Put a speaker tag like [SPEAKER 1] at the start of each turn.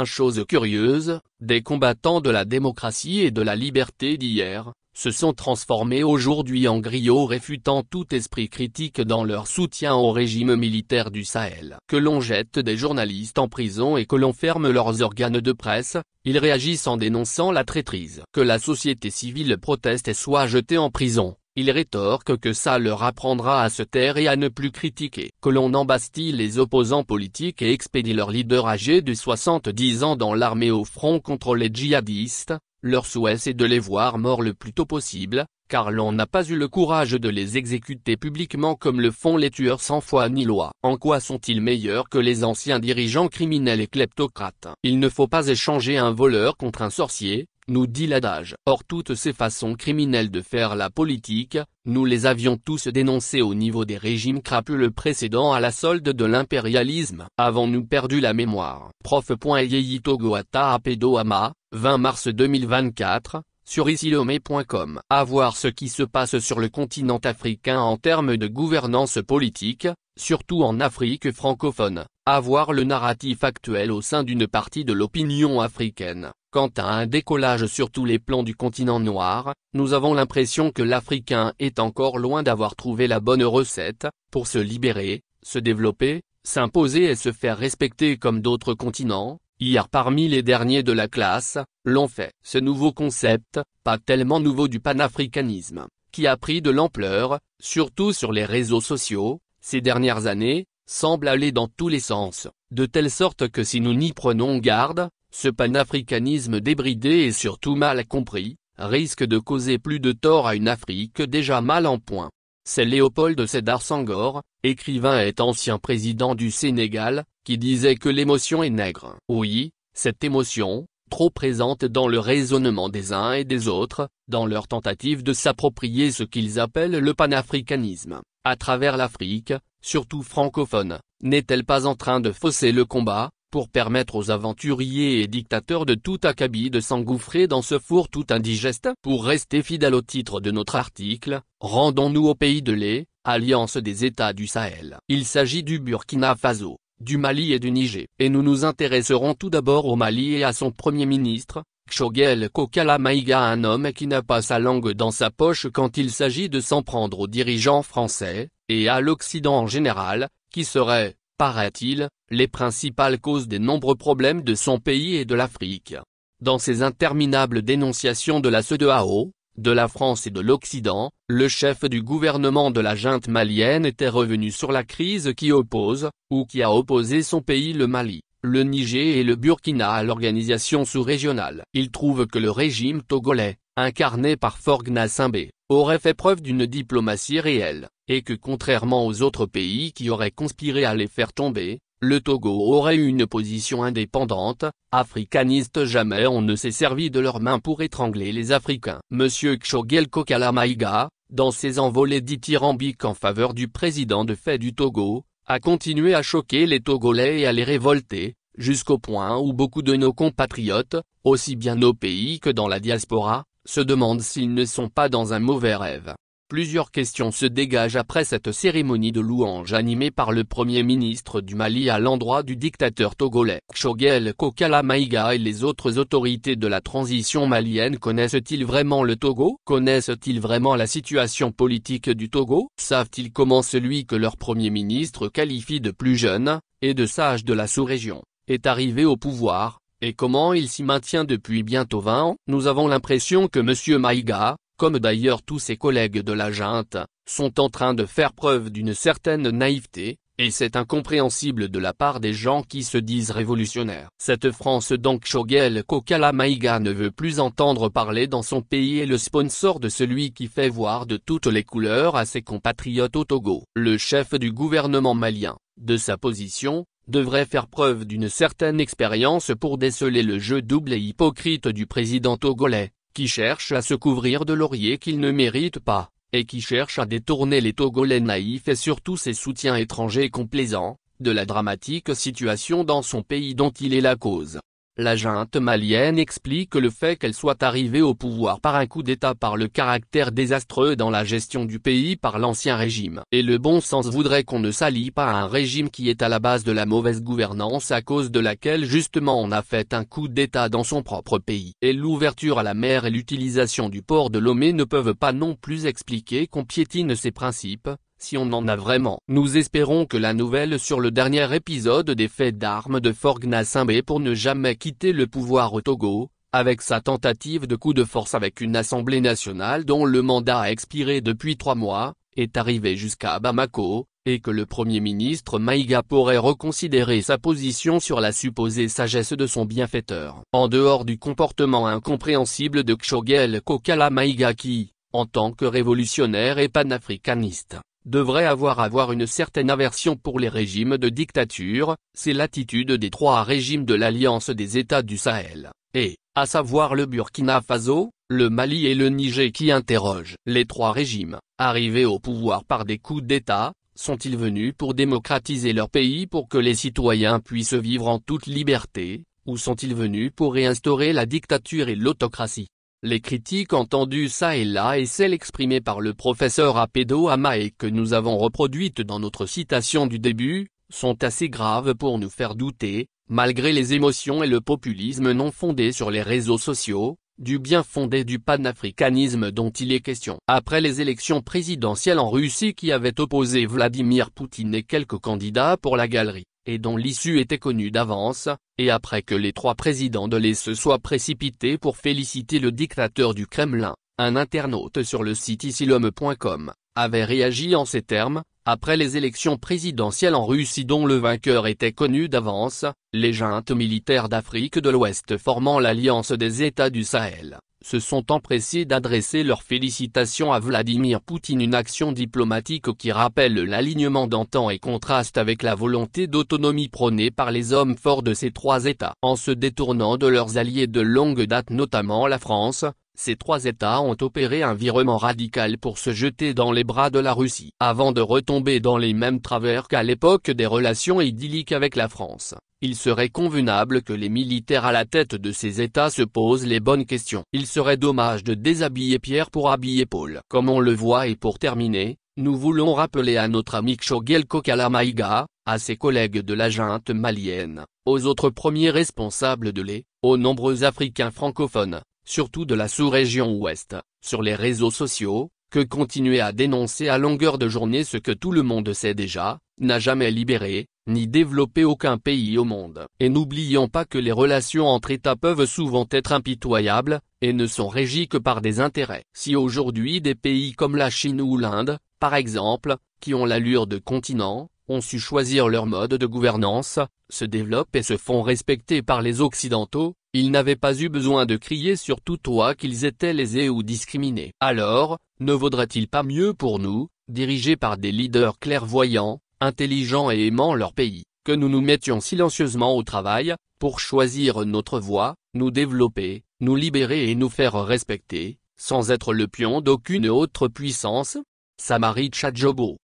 [SPEAKER 1] Chose curieuse, des combattants de la démocratie et de la liberté d'hier, se sont transformés aujourd'hui en griots réfutant tout esprit critique dans leur soutien au régime militaire du Sahel. Que l'on jette des journalistes en prison et que l'on ferme leurs organes de presse, ils réagissent en dénonçant la traîtrise. Que la société civile proteste et soit jetée en prison, ils rétorquent que ça leur apprendra à se taire et à ne plus critiquer. Que l'on embastille les opposants politiques et expédie leur leader âgé de 70 ans dans l'armée au front contre les djihadistes, leur souhait c'est de les voir morts le plus tôt possible, car l'on n'a pas eu le courage de les exécuter publiquement comme le font les tueurs sans foi ni loi. En quoi sont-ils meilleurs que les anciens dirigeants criminels et kleptocrates? Il ne faut pas échanger un voleur contre un sorcier, nous dit l'adage. Or toutes ces façons criminelles de faire la politique, nous les avions tous dénoncées au niveau des régimes crapuleux précédents à la solde de l'impérialisme. Avons-nous perdu la mémoire? Prof.Yeyi Togoata Apedoama, 20 mars 2024, sur isilomé.com. À voir ce qui se passe sur le continent africain en termes de gouvernance politique, surtout en Afrique francophone. À voir le narratif actuel au sein d'une partie de l'opinion africaine. Quant à un décollage sur tous les plans du continent noir, nous avons l'impression que l'Africain est encore loin d'avoir trouvé la bonne recette, pour se libérer, se développer, s'imposer et se faire respecter comme d'autres continents. Hier parmi les derniers de la classe, l'ont fait. Ce nouveau concept, pas tellement nouveau du panafricanisme, qui a pris de l'ampleur, surtout sur les réseaux sociaux, ces dernières années, semble aller dans tous les sens, de telle sorte que si nous n'y prenons garde, ce panafricanisme débridé et surtout mal compris, risque de causer plus de tort à une Afrique déjà mal en point. C'est Léopold Sédar Senghor, écrivain et ancien président du Sénégal, qui disait que l'émotion est nègre. Oui, cette émotion, trop présente dans le raisonnement des uns et des autres, dans leur tentative de s'approprier ce qu'ils appellent le panafricanisme, à travers l'Afrique, surtout francophone, n'est-elle pas en train de fausser le combat, pour permettre aux aventuriers et dictateurs de tout acabit de s'engouffrer dans ce four tout indigeste? Pour rester fidèle au titre de notre article, rendons-nous au pays de lait, alliance des États du Sahel. Il s'agit du Burkina Faso, du Mali et du Niger. Et nous nous intéresserons tout d'abord au Mali et à son Premier ministre, Choguel Kokala Maïga, un homme qui n'a pas sa langue dans sa poche quand il s'agit de s'en prendre aux dirigeants français, et à l'Occident en général, qui serait, paraît-il, les principales causes des nombreux problèmes de son pays et de l'Afrique. Dans ses interminables dénonciations de la CEDEAO, de la France et de l'Occident, le chef du gouvernement de la junte malienne était revenu sur la crise qui oppose, ou qui a opposé son pays, le Mali, le Niger et le Burkina à l'organisation sous-régionale. Il trouve que le régime togolais, incarné par Faure Gnassingbé, aurait fait preuve d'une diplomatie réelle, et que contrairement aux autres pays qui auraient conspiré à les faire tomber, le Togo aurait eu une position indépendante, africaniste. Jamais on ne s'est servi de leurs mains pour étrangler les Africains. Monsieur Choguel Kokala Maïga, dans ses envolées dithyrambiques en faveur du président de fait du Togo, a continué à choquer les Togolais et à les révolter, jusqu'au point où beaucoup de nos compatriotes, aussi bien au pays que dans la diaspora, se demandent s'ils ne sont pas dans un mauvais rêve. Plusieurs questions se dégagent après cette cérémonie de louange animée par le Premier ministre du Mali à l'endroit du dictateur togolais. Choguel Kokala Maïga et les autres autorités de la transition malienne connaissent-ils vraiment le Togo? Connaissent-ils vraiment la situation politique du Togo? Savent-ils comment celui que leur Premier ministre qualifie de plus jeune, et de sage de la sous-région, est arrivé au pouvoir, et comment il s'y maintient depuis bientôt 20 ans? Nous avons l'impression que M. Maïga, comme d'ailleurs tous ses collègues de la junte, sont en train de faire preuve d'une certaine naïveté, et c'est incompréhensible de la part des gens qui se disent révolutionnaires. Cette France donc Choguel Kokala Maïga ne veut plus entendre parler dans son pays et le sponsor de celui qui fait voir de toutes les couleurs à ses compatriotes au Togo. Le chef du gouvernement malien, de sa position, devrait faire preuve d'une certaine expérience pour déceler le jeu double et hypocrite du président togolais, qui cherche à se couvrir de lauriers qu'il ne mérite pas, et qui cherche à détourner les Togolais naïfs et surtout ses soutiens étrangers complaisants, de la dramatique situation dans son pays dont il est la cause. La junte malienne explique le fait qu'elle soit arrivée au pouvoir par un coup d'État par le caractère désastreux dans la gestion du pays par l'ancien régime. Et le bon sens voudrait qu'on ne s'allie pas à un régime qui est à la base de la mauvaise gouvernance à cause de laquelle justement on a fait un coup d'État dans son propre pays. Et l'ouverture à la mer et l'utilisation du port de Lomé ne peuvent pas non plus expliquer qu'on piétine ces principes, si on en a vraiment. Nous espérons que la nouvelle sur le dernier épisode des faits d'armes de Faure Gnassingbé pour ne jamais quitter le pouvoir au Togo, avec sa tentative de coup de force avec une assemblée nationale dont le mandat a expiré depuis 3 mois, est arrivée jusqu'à Bamako, et que le Premier ministre Maïga pourrait reconsidérer sa position sur la supposée sagesse de son bienfaiteur. En dehors du comportement incompréhensible de Kshogel Kokala Maïga qui, en tant que révolutionnaire et panafricaniste, devrait avoir une certaine aversion pour les régimes de dictature, c'est l'attitude des 3 régimes de l'Alliance des États du Sahel, et, à savoir le Burkina Faso, le Mali et le Niger qui interrogent. Les 3 régimes, arrivés au pouvoir par des coups d'État, sont-ils venus pour démocratiser leur pays pour que les citoyens puissent vivre en toute liberté, ou sont-ils venus pour réinstaurer la dictature et l'autocratie? Les critiques entendues ça et là et celles exprimées par le professeur Apedo Ama et que nous avons reproduites dans notre citation du début, sont assez graves pour nous faire douter, malgré les émotions et le populisme non fondé sur les réseaux sociaux, du bien fondé du panafricanisme dont il est question. Après les élections présidentielles en Russie qui avaient opposé Vladimir Poutine et quelques candidats pour la galerie, et dont l'issue était connue d'avance, et après que les 3 présidents de l'Est se soient précipités pour féliciter le dictateur du Kremlin, un internaute sur le site isilhomme.com, avait réagi en ces termes: après les élections présidentielles en Russie dont le vainqueur était connu d'avance, les juntes militaires d'Afrique de l'Ouest formant l'Alliance des États du Sahel, se sont empressés d'adresser leurs félicitations à Vladimir Poutine, une action diplomatique qui rappelle l'alignement d'antan et contraste avec la volonté d'autonomie prônée par les hommes forts de ces 3 États. En se détournant de leurs alliés de longue date notamment la France, ces 3 États ont opéré un virement radical pour se jeter dans les bras de la Russie, avant de retomber dans les mêmes travers qu'à l'époque des relations idylliques avec la France. Il serait convenable que les militaires à la tête de ces États se posent les bonnes questions. Il serait dommage de déshabiller Pierre pour habiller Paul. Comme on le voit, et pour terminer, nous voulons rappeler à notre ami Kshogel Kokala Maïga, à ses collègues de la junte malienne, aux autres premiers responsables de l'Est, aux nombreux Africains francophones, surtout de la sous-région ouest, sur les réseaux sociaux, que continuer à dénoncer à longueur de journée ce que tout le monde sait déjà, n'a jamais libéré, ni développé aucun pays au monde. Et n'oublions pas que les relations entre États peuvent souvent être impitoyables, et ne sont régies que par des intérêts. Si aujourd'hui des pays comme la Chine ou l'Inde, par exemple, qui ont l'allure de continent, ont su choisir leur mode de gouvernance, se développent et se font respecter par les Occidentaux, ils n'avaient pas eu besoin de crier sur tout toit qu'ils étaient lésés ou discriminés. Alors, ne vaudrait-il pas mieux pour nous, dirigés par des leaders clairvoyants, intelligents et aimant leur pays, que nous nous mettions silencieusement au travail, pour choisir notre voie, nous développer, nous libérer et nous faire respecter, sans être le pion d'aucune autre puissance? Samari Tchadjobo.